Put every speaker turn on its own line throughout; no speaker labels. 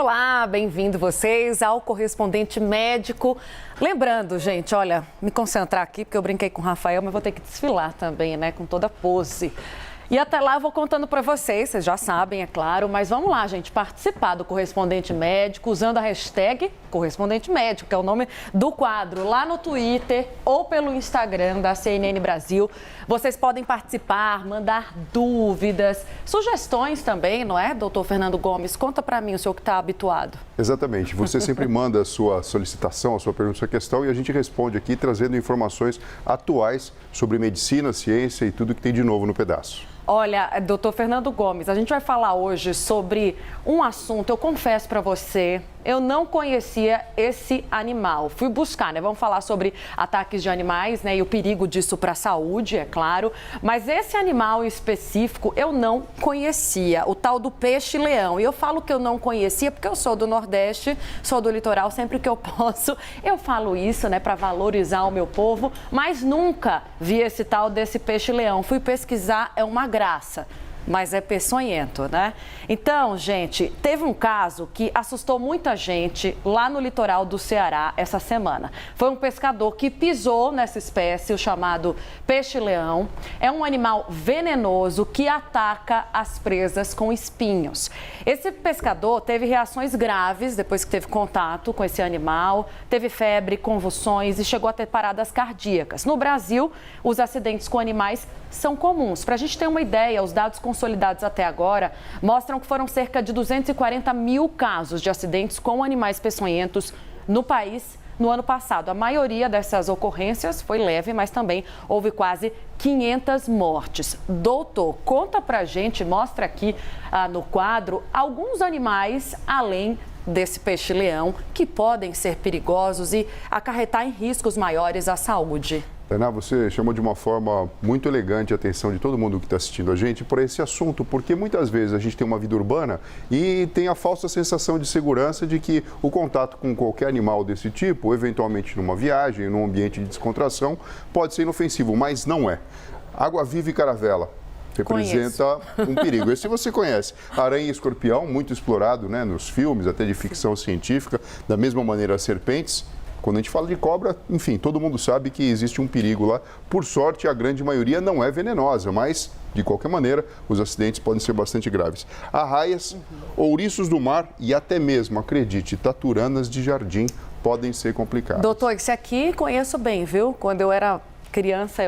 Olá, bem-vindo vocês ao Correspondente Médico. Lembrando, gente, olha, me concentrar aqui, porque eu brinquei com o Rafael, mas vou ter que desfilar também, né, com toda a pose. E até lá eu vou contando para vocês já sabem, é claro, mas vamos lá, gente, participar do Correspondente Médico usando a hashtag Correspondente Médico, que é o nome do quadro, lá no Twitter ou pelo Instagram da CNN Brasil. Vocês podem participar, mandar dúvidas, sugestões também, não é, doutor Fernando Gomes? Conta para mim, o senhor que está habituado.
Exatamente, você sempre manda a sua solicitação, a sua pergunta, a sua questão e a gente responde aqui trazendo informações atuais sobre medicina, ciência e tudo que tem de novo no pedaço.
Olha, doutor Fernando Gomes, a gente vai falar hoje sobre um assunto, eu confesso para você, eu não conhecia esse animal. Fui buscar, né? Vamos falar sobre ataques de animais, né? E o perigo disso para a saúde, é claro. Mas esse animal específico eu não conhecia, o tal do peixe-leão. E eu falo que eu não conhecia porque eu sou do Nordeste, sou do litoral, sempre que eu posso, eu falo isso, né? Para valorizar o meu povo, mas nunca vi esse tal desse peixe-leão. Fui pesquisar, é uma graça. Mas é peçonhento, né? Então, gente, teve um caso que assustou muita gente lá no litoral do Ceará essa semana. Foi um pescador que pisou nessa espécie, o chamado peixe-leão. É um animal venenoso que ataca as presas com espinhos. Esse pescador teve reações graves depois que teve contato com esse animal, teve febre, convulsões e chegou a ter paradas cardíacas. No Brasil, os acidentes com animais são comuns. Para a gente ter uma ideia, os dados consolidados até agora mostram que foram cerca de 240 mil casos de acidentes com animais peçonhentos no país no ano passado. A maioria dessas ocorrências foi leve, mas também houve quase 500 mortes. Doutor, conta pra gente, mostra aqui no quadro alguns animais além desse peixe-leão que podem ser perigosos e acarretar em riscos maiores à saúde.
Tainá, você chamou de uma forma muito elegante a atenção de todo mundo que está assistindo a gente por esse assunto, porque muitas vezes a gente tem uma vida urbana e tem a falsa sensação de segurança de que o contato com qualquer animal desse tipo, eventualmente numa viagem, num ambiente de descontração, pode ser inofensivo, mas não é. Água-viva e caravela representa um perigo. Esse você conhece. Aranha e escorpião, muito explorado, né, nos filmes, até de ficção científica, da mesma maneira as serpentes. Quando a gente fala de cobra, enfim, todo mundo sabe que existe um perigo lá. Por sorte, a grande maioria não é venenosa, mas, de qualquer maneira, os acidentes podem ser bastante graves. Arraias, ouriços do mar e até mesmo, acredite, taturanas de jardim podem ser complicados.
Doutor, esse aqui conheço bem, viu? Quando eu era criança,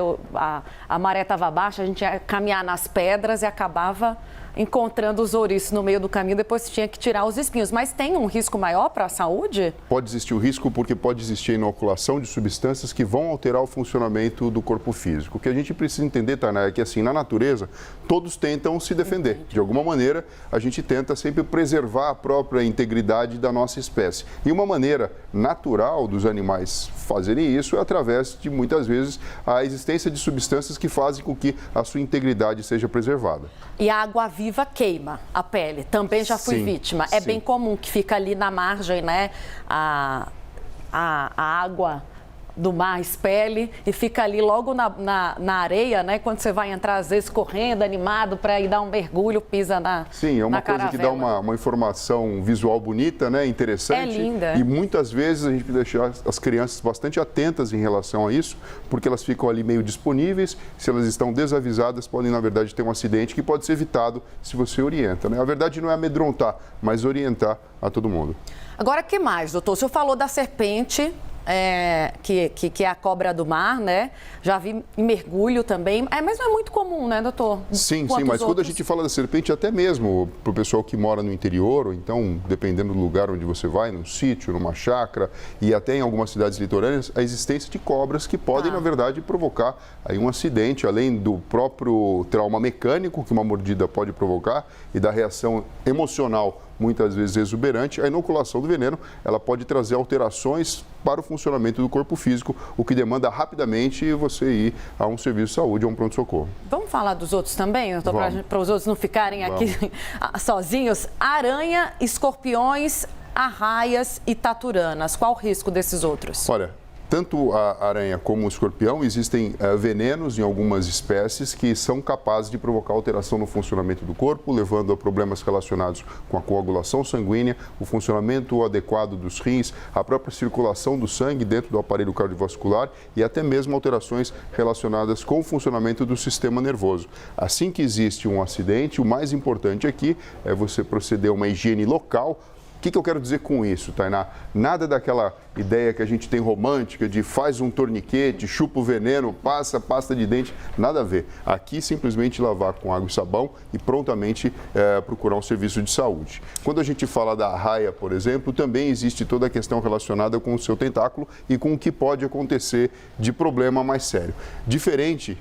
a maré estava baixa, a gente ia caminhar nas pedras e acabava encontrando os ouriços no meio do caminho, depois tinha que tirar os espinhos. Mas tem um risco maior para a saúde?
Pode existir o risco porque pode existir a inoculação de substâncias que vão alterar o funcionamento do corpo físico. O que a gente precisa entender, Tainá, é que assim, na natureza, todos tentam se defender. De alguma maneira, a gente tenta sempre preservar a própria integridade da nossa espécie. E uma maneira natural dos animais fazerem isso é através de, muitas vezes, a existência de substâncias que fazem com que a sua integridade seja preservada.
E a água-viva queima a pele. Também já fui vítima. É bem comum que fica ali na margem, né? A água do mar expele e fica ali logo na areia, né? Quando você vai entrar, às vezes, correndo, animado para ir dar um mergulho, pisa na
Sim, é uma coisa que dá uma informação visual bonita, né? Interessante.
É linda.
E muitas vezes a gente precisa deixar as crianças bastante atentas em relação a isso, porque elas ficam ali meio disponíveis. Se elas estão desavisadas, podem, na verdade, ter um acidente que pode ser evitado se você orienta, né? A verdade não é amedrontar, mas orientar a todo mundo.
Agora, o que mais, doutor? O senhor falou da serpente, que é a cobra do mar, né? Já vi em mergulho também, mas não é muito comum, né, doutor?
Sim, mas quando a gente fala da serpente, até mesmo para o pessoal que mora no interior, ou então, dependendo do lugar onde você vai, num sítio, numa chácara, e até em algumas cidades litorâneas, a existência de cobras que podem, na verdade, provocar aí um acidente, além do próprio trauma mecânico que uma mordida pode provocar e da reação emocional muitas vezes exuberante, a inoculação do veneno ela pode trazer alterações para o funcionamento do corpo físico, o que demanda rapidamente você ir a um serviço de saúde, a um pronto-socorro.
Vamos falar dos outros também, para os outros não ficarem aqui sozinhos? Aranha, escorpiões, arraias e taturanas. Qual o risco desses outros?
Olha, tanto a aranha como o escorpião, existem venenos em algumas espécies que são capazes de provocar alteração no funcionamento do corpo, levando a problemas relacionados com a coagulação sanguínea, o funcionamento adequado dos rins, a própria circulação do sangue dentro do aparelho cardiovascular e até mesmo alterações relacionadas com o funcionamento do sistema nervoso. Assim que existe um acidente, o mais importante aqui é você proceder a uma higiene local. O que eu quero dizer com isso, Tainá? Nada daquela ideia que a gente tem romântica de faz um torniquete, chupa o veneno, passa pasta de dente, nada a ver. Aqui, simplesmente lavar com água e sabão e prontamente procurar um serviço de saúde. Quando a gente fala da arraia, por exemplo, também existe toda a questão relacionada com o seu tentáculo e com o que pode acontecer de problema mais sério. Diferente,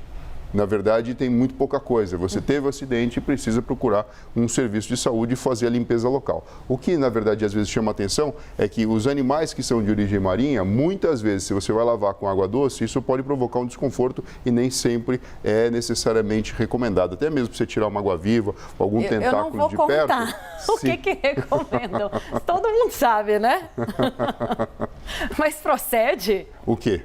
na verdade, tem muito pouca coisa. Você teve um acidente e precisa procurar um serviço de saúde e fazer a limpeza local. O que, na verdade, às vezes chama atenção é que os animais que são de origem marinha, muitas vezes, se você vai lavar com água doce, isso pode provocar um desconforto e nem sempre é necessariamente recomendado. Até mesmo para você tirar uma água-viva, algum tentáculo de perto.
Eu não vou contar o que recomendam. Todo mundo sabe, né? Mas procede?
O quê?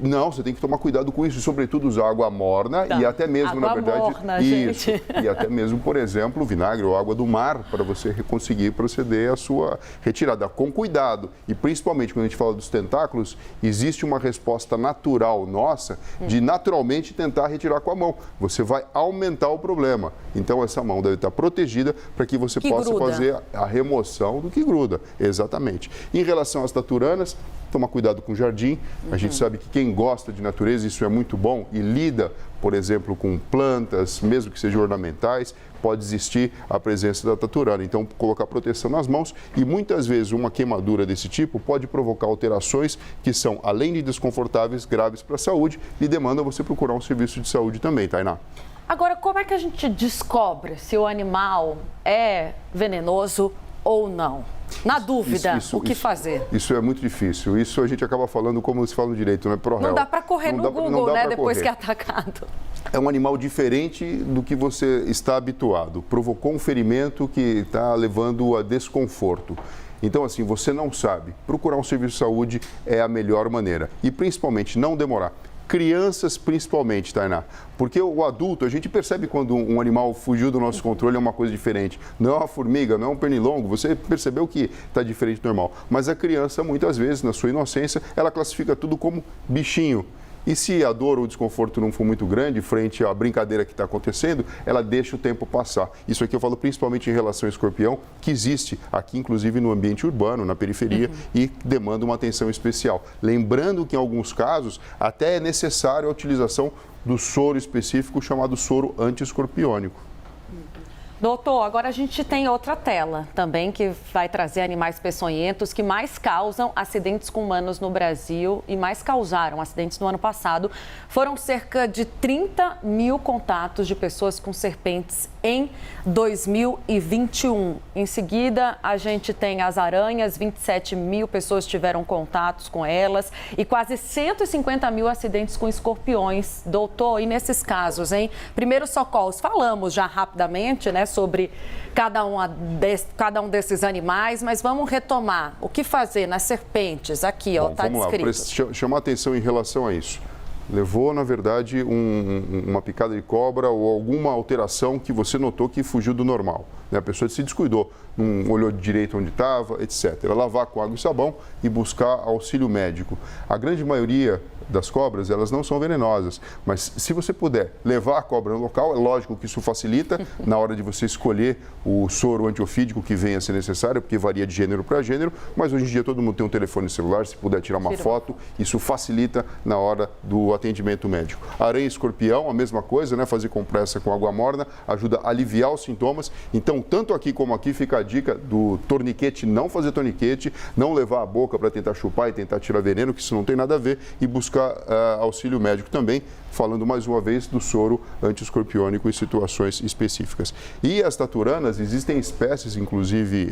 Não, você tem que tomar cuidado com isso, sobretudo usar água morna e até mesmo, na verdade,
morna,
isso.
Gente.
E até mesmo, por exemplo, vinagre ou água do mar para você conseguir proceder à sua retirada com cuidado. E principalmente quando a gente fala dos tentáculos, existe uma resposta natural nossa de naturalmente tentar retirar com a mão. Você vai aumentar o problema. Então essa mão deve estar protegida para que você possa fazer a remoção do que gruda. Exatamente. Em relação às taturanas, tomar cuidado com o jardim. A gente sabe que quem gosta de natureza, isso é muito bom e lida, por exemplo, com plantas, mesmo que sejam ornamentais, pode existir a presença da taturana. Então, colocar proteção nas mãos e muitas vezes uma queimadura desse tipo pode provocar alterações que são, além de desconfortáveis, graves para a saúde e demanda você procurar um serviço de saúde também, Tainá.
Agora, como é que a gente descobre se o animal é venenoso ou não? Na dúvida, o que fazer?
Isso é muito difícil. Isso a gente acaba falando como se fala no direito, né? Pro réu.
Não dá para correr no Google, né? Depois que é atacado.
É um animal diferente do que você está habituado. Provocou um ferimento que está levando a desconforto. Então, assim, você não sabe. Procurar um serviço de saúde é a melhor maneira. E, principalmente, não demorar. Crianças, principalmente, Tainá. Porque o adulto, a gente percebe quando um animal fugiu do nosso controle, é uma coisa diferente. Não é uma formiga, não é um pernilongo, você percebeu que está diferente do normal. Mas a criança, muitas vezes, na sua inocência, ela classifica tudo como bichinho. E se a dor ou o desconforto não for muito grande frente à brincadeira que está acontecendo, ela deixa o tempo passar. Isso aqui eu falo principalmente em relação ao escorpião, que existe aqui, inclusive, no ambiente urbano, na periferia, e demanda uma atenção especial. Lembrando que, em alguns casos, até é necessário a utilização do soro específico chamado soro anti-escorpiônico.
Doutor, agora a gente tem outra tela também que vai trazer animais peçonhentos que mais causam acidentes com humanos no Brasil e mais causaram acidentes no ano passado. Foram cerca de 30 mil contatos de pessoas com serpentes em 2021. Em seguida, a gente tem as aranhas, 27 mil pessoas tiveram contatos com elas e quase 150 mil acidentes com escorpiões. Doutor, e nesses casos, hein? Primeiros socorros, falamos já rapidamente, né, sobre cada um desses animais, mas vamos retomar. O que fazer nas serpentes? Aqui, ó, está descrito.
Vamos lá, chamar atenção em relação a isso. Levou, na verdade, uma picada de cobra ou alguma alteração que você notou que fugiu do normal. Né? A pessoa se descuidou, não olhou direito onde estava, etc. Lavar com água e sabão e buscar auxílio médico. A grande maioria das cobras, elas não são venenosas, mas se você puder levar a cobra no local, é lógico que isso facilita na hora de você escolher o soro antiofídico que venha a ser necessário, porque varia de gênero para gênero, mas hoje em dia todo mundo tem um telefone celular, se puder tirar uma foto, isso facilita na hora do atendimento médico. Aranha e escorpião, a mesma coisa, né? Fazer compressa com água morna ajuda a aliviar os sintomas. Então, tanto aqui como aqui fica a dica do torniquete, não fazer torniquete, não levar a boca para tentar chupar e tentar tirar veneno, que isso não tem nada a ver, e buscar auxílio médico também. falando mais uma vez do soro antiescorpiônico em situações específicas. E as taturanas, existem espécies, inclusive,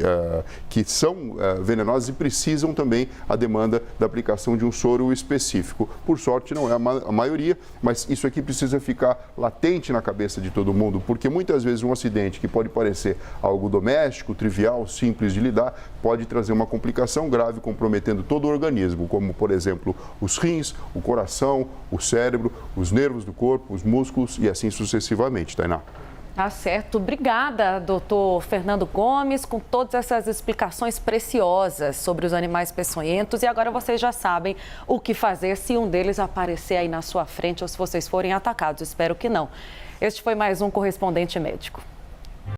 que são venenosas e precisam também a demanda da aplicação de um soro específico. Por sorte, não é a maioria, mas isso aqui precisa ficar latente na cabeça de todo mundo, porque muitas vezes um acidente que pode parecer algo doméstico, trivial, simples de lidar, pode trazer uma complicação grave, comprometendo todo o organismo, como, por exemplo, os rins, o coração, o cérebro, os nervos do corpo, os músculos e assim sucessivamente, Tainá.
Tá certo. Obrigada, doutor Fernando Gomes, com todas essas explicações preciosas sobre os animais peçonhentos. E agora vocês já sabem o que fazer se um deles aparecer aí na sua frente ou se vocês forem atacados. Espero que não. Este foi mais um Correspondente Médico.